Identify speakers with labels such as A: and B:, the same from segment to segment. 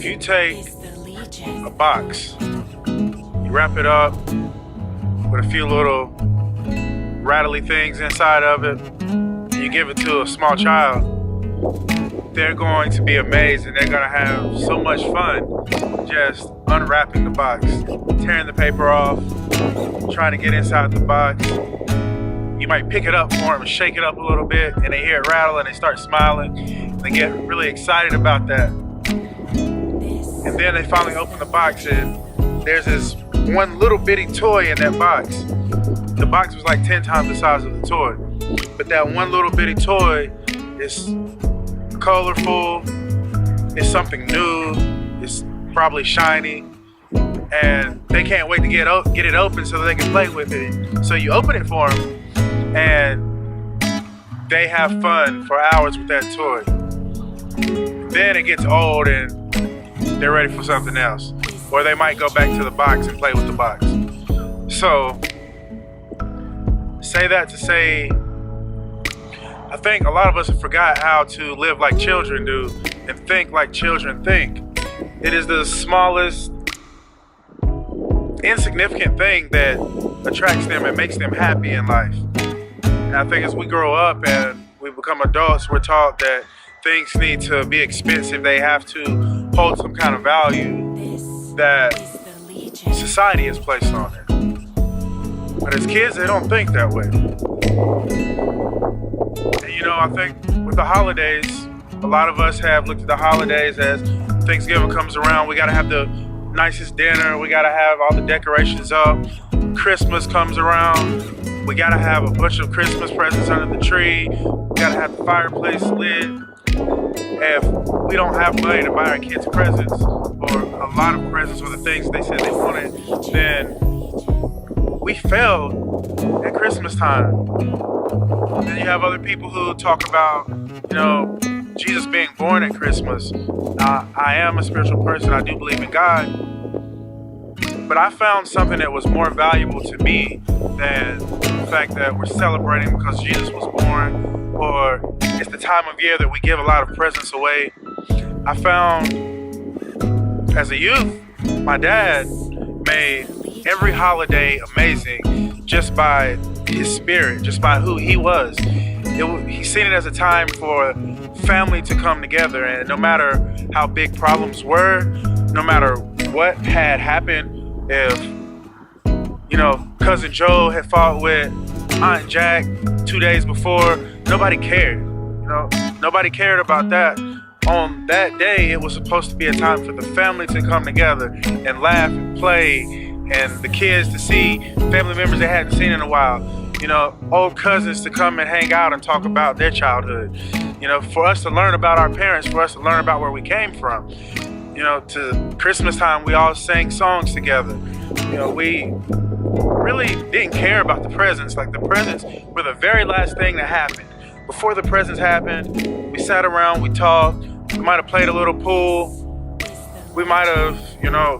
A: if you take a box, you wrap it up with a few little rattly things inside of it, and you give it to a small child, they're going to be amazed and they're going to have so much fun just unwrapping the box, tearing the paper off, trying to get inside the box. You might pick it up for them and shake it up a little bit, and they hear it rattle and they start smiling. They get really excited about that. And then they finally open the box and there's this one little bitty toy in that box. The box was like 10 times the size of the toy. But that one little bitty toy is colorful, it's something new, it's probably shiny, and they can't wait to get it open so that they can play with it. So you open it for them and they have fun for hours with that toy. Then it gets old and they're ready for something else. Or they might go back to the box and play with the box. So, say that to say, I think a lot of us have forgot how to live like children do and think like children think. It is the smallest, insignificant thing that attracts them and makes them happy in life. And I think as we grow up and we become adults, we're taught that things need to be expensive. They have to hold some kind of value that society has placed on it. But as kids, they don't think that way. And you know, I think with the holidays, a lot of us have looked at the holidays as Thanksgiving comes around, we gotta have the nicest dinner, we gotta have all the decorations up. Christmas comes around, we gotta have a bunch of Christmas presents under the tree, we gotta have the fireplace lit. If we don't have money to buy our kids presents, or a lot of presents, or the things they said they wanted, then we failed at Christmas time. Then you have other people who talk about, you know, Jesus being born at Christmas. I am a spiritual person. I do believe in God. But I found something that was more valuable to me than the fact that we're celebrating because Jesus was born, or it's the time of year that we give a lot of presents away. I found as a youth, my dad made every holiday amazing just by his spirit, just by who he was. He seen it as a time for family to come together, and no matter how big problems were, no matter what had happened, if, you know, Cousin Joe had fought with Aunt Jack 2 days before, nobody cared. You know, nobody cared about that. On that day, it was supposed to be a time for the family to come together and laugh and play, and the kids to see family members they hadn't seen in a while. You know, old cousins to come and hang out and talk about their childhood. You know, for us to learn about our parents, for us to learn about where we came from. You know, to Christmas time, we all sang songs together. You know, we really didn't care about the presents. Like, the presents were the very last thing that happened. Before the presents happened, we sat around, we talked, we might have played a little pool. We might have, you know,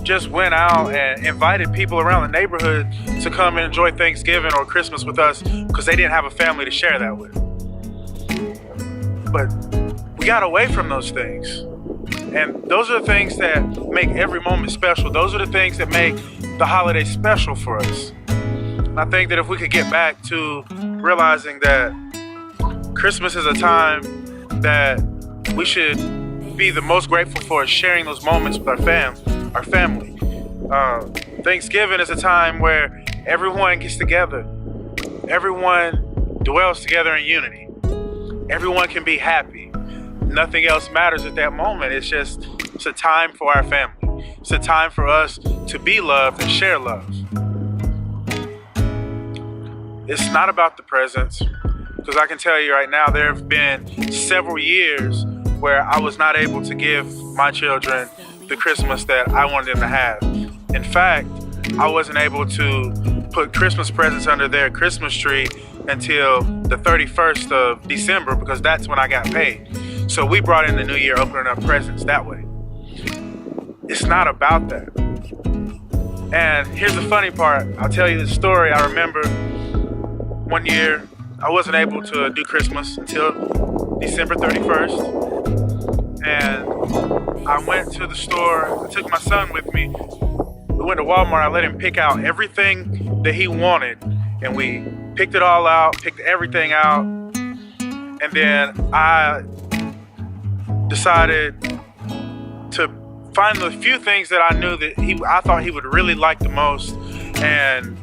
A: just went out and invited people around the neighborhood to come and enjoy Thanksgiving or Christmas with us because they didn't have a family to share that with. But we got away from those things. And those are the things that make every moment special. Those are the things that make the holiday special for us. I think that if we could get back to realizing that Christmas is a time that we should be the most grateful for, is sharing those moments with our family. Thanksgiving is a time where everyone gets together. Everyone dwells together in unity. Everyone can be happy. Nothing else matters at that moment. It's a time for our family. It's a time for us to be loved and share love. It's not about the presents, because I can tell you right now, there have been several years where I was not able to give my children the Christmas that I wanted them to have. In fact, I wasn't able to put Christmas presents under their Christmas tree until the 31st of December, because that's when I got paid. So we brought in the new year opening up presents that way. It's not about that. And here's the funny part. I'll tell you the story. I remember one year I wasn't able to do Christmas until December 31st. And I went to the store, I took my son with me. We went to Walmart, I let him pick out everything that he wanted. And we picked it all out, picked everything out. And then I decided to find the few things that I knew that I thought he would really like the most and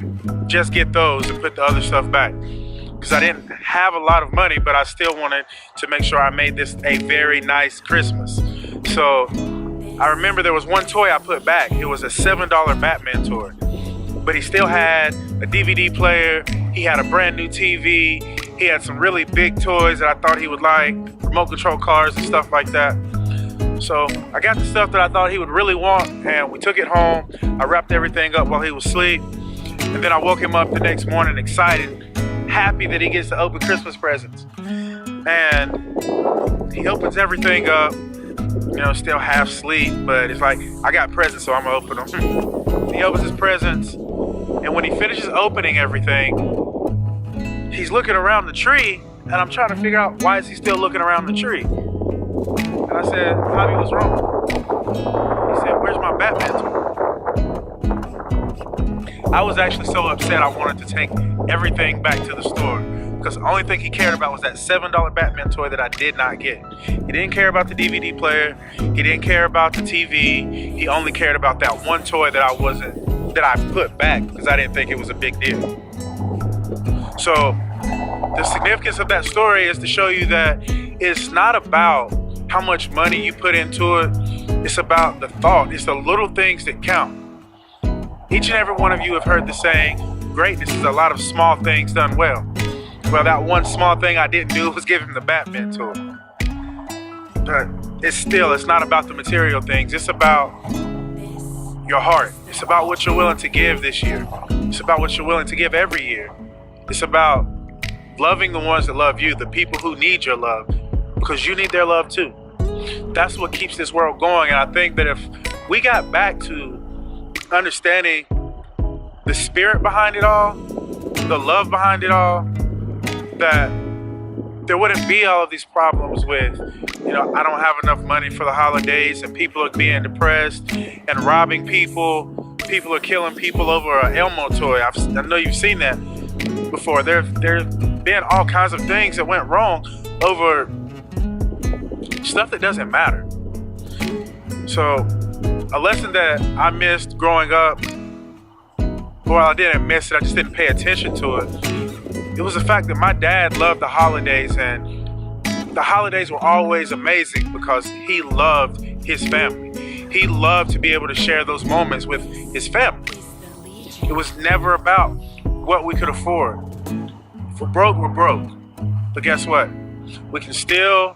A: just get those and put the other stuff back. Because I didn't have a lot of money, but I still wanted to make sure I made this a very nice Christmas. So I remember there was one toy I put back. It was a $7 Batman toy. But he still had a DVD player. He had a brand new TV. He had some really big toys that I thought he would like, remote control cars and stuff like that. So I got the stuff that I thought he would really want, and we took it home. I wrapped everything up while he was asleep. And then I woke him up the next morning excited, happy that he gets to open Christmas presents. And he opens everything up, still half asleep, but it's like, I got presents, so I'm gonna open them. He opens his presents, and when he finishes opening everything, he's looking around the tree, and I'm trying to figure out why is he still looking around the tree. And I said, Javi, what's wrong? He said, where's my Batman toy? I was actually so upset I wanted to take everything back to the store because the only thing he cared about was that $7 Batman toy that I did not get. He didn't care about the DVD player. He didn't care about the TV. He only cared about that one toy that I put back because I didn't think it was a big deal. So the significance of that story is to show you that it's not about how much money you put into it. It's about the thought. It's the little things that count. Each and every one of you have heard the saying, greatness is a lot of small things done well. Well, that one small thing I didn't do was give him the Batman toy. But it's not about the material things. It's about your heart. It's about what you're willing to give this year. It's about what you're willing to give every year. It's about loving the ones that love you, the people who need your love, because you need their love too. That's what keeps this world going. And I think that if we got back to understanding the spirit behind it all, the love behind it all, that there wouldn't be all of these problems with, I don't have enough money for the holidays and people are being depressed and robbing people. People are killing people over an Elmo toy. I know you've seen that before. There's been all kinds of things that went wrong over stuff that doesn't matter. So a lesson that I missed growing up, well, I didn't miss it, I just didn't pay attention to it. It was the fact that my dad loved the holidays, and the holidays were always amazing because he loved his family. He loved to be able to share those moments with his family. It was never about what we could afford. If we're broke, we're broke. But guess what? We can still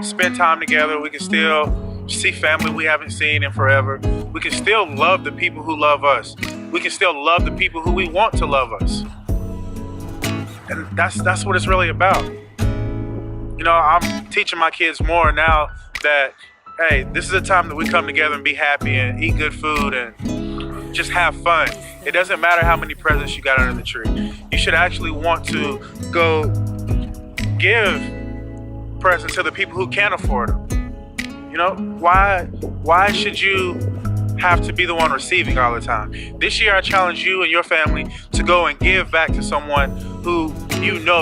A: spend time together. We can still see family we haven't seen in forever. We can still love the people who love us. We can still love the people who we want to love us. And that's what it's really about. I'm teaching my kids more now that, hey, this is a time that we come together and be happy and eat good food and just have fun. It doesn't matter how many presents you got under the tree. You should actually want to go give presents to the people who can't afford them. Why should you have to be the one receiving all the time? This year I challenge you and your family to go and give back to someone who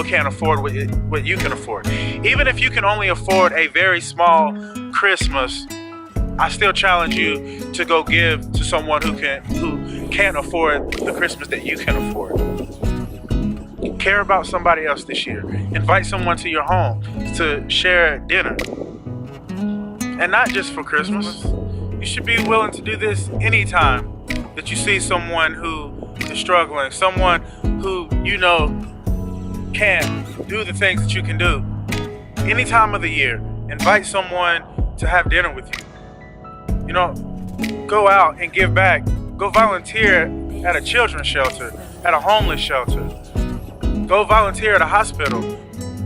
A: can't afford what you can afford. Even if you can only afford a very small Christmas, I still challenge you to go give to someone who can't afford the Christmas that you can afford. Care about somebody else this year. Invite someone to your home to share dinner. And not just for Christmas. You should be willing to do this anytime that you see someone who is struggling, someone who can't do the things that you can do. Any time of the year, invite someone to have dinner with you. Go out and give back. Go volunteer at a children's shelter, at a homeless shelter. Go volunteer at a hospital.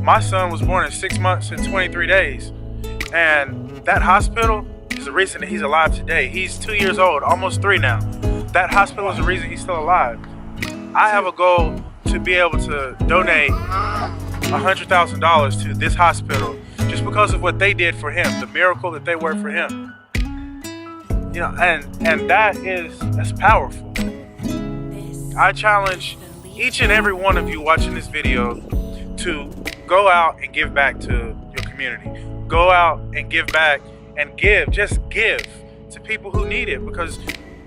A: My son was born at 6 months and 23 days. And that hospital is the reason that he's alive today. He's 2 years old, almost 3 now. That hospital is the reason he's still alive. I have a goal to be able to donate $100,000 to this hospital just because of what they did for him, the miracle that they were for him. And that's powerful. I challenge each and every one of you watching this video to go out and give back to your community. Go out and give back and just give to people who need it. Because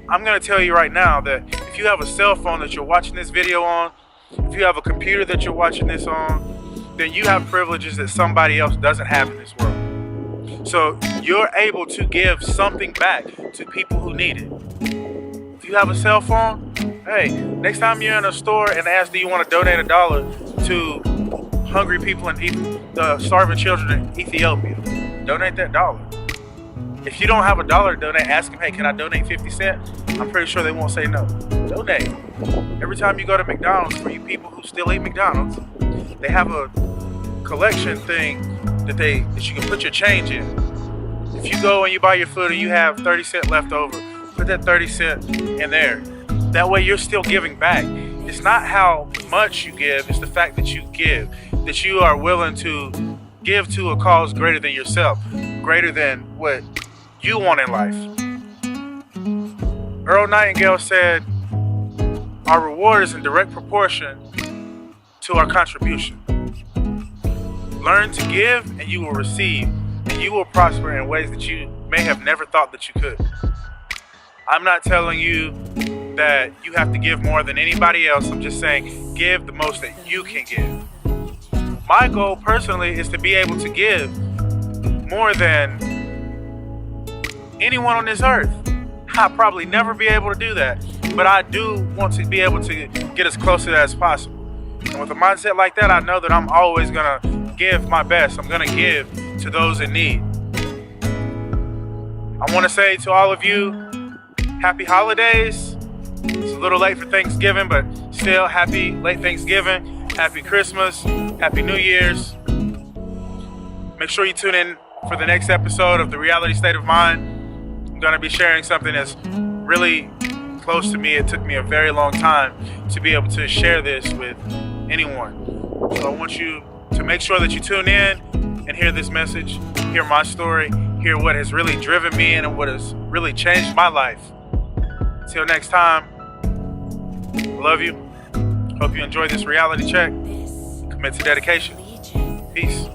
A: I'm going to tell you right now that if you have a cell phone that you're watching this video on, if you have a computer that you're watching this on, then you have privileges that somebody else doesn't have in this world. So you're able to give something back to people who need it. If you have a cell phone, hey, next time you're in a store and ask, do you want to donate $1 to hungry people and the starving children in Ethiopia, donate that $1. If you don't have $1 to donate, ask them, hey, can I donate 50 cents? I'm pretty sure they won't say no. Donate. Every time you go to McDonald's, for you people who still eat McDonald's, they have a collection thing that you can put your change in. If you go and you buy your food and you have 30 cents left over, put that 30 cents in there. That way you're still giving back. It's not how much you give, it's the fact that you give, that you are willing to give to a cause greater than yourself, greater than what you want in life. Earl Nightingale said, our reward is in direct proportion to our contribution. Learn to give and you will receive, and you will prosper in ways that you may have never thought that you could. I'm not telling you that you have to give more than anybody else. I'm just saying give the most that you can give. My goal personally is to be able to give more than anyone on this earth. I'll probably never be able to do that, but I do want to be able to get as close to that as possible. And with a mindset like that, I know that I'm always going to give my best. I'm going to give to those in need. I want to say to all of you, happy holidays. It's a little late for Thanksgiving, but still happy late Thanksgiving, happy Christmas, happy New Year's. Make sure you tune in for the next episode of The Reality State of Mind. I'm going to be sharing something that's really close to me. It took me a very long time to be able to share this with anyone. So I want you to make sure that you tune in and hear this message, hear my story, hear what has really driven me and what has really changed my life. Until next time, I love you. Hope you enjoyed this reality check. Commit to dedication. Peace.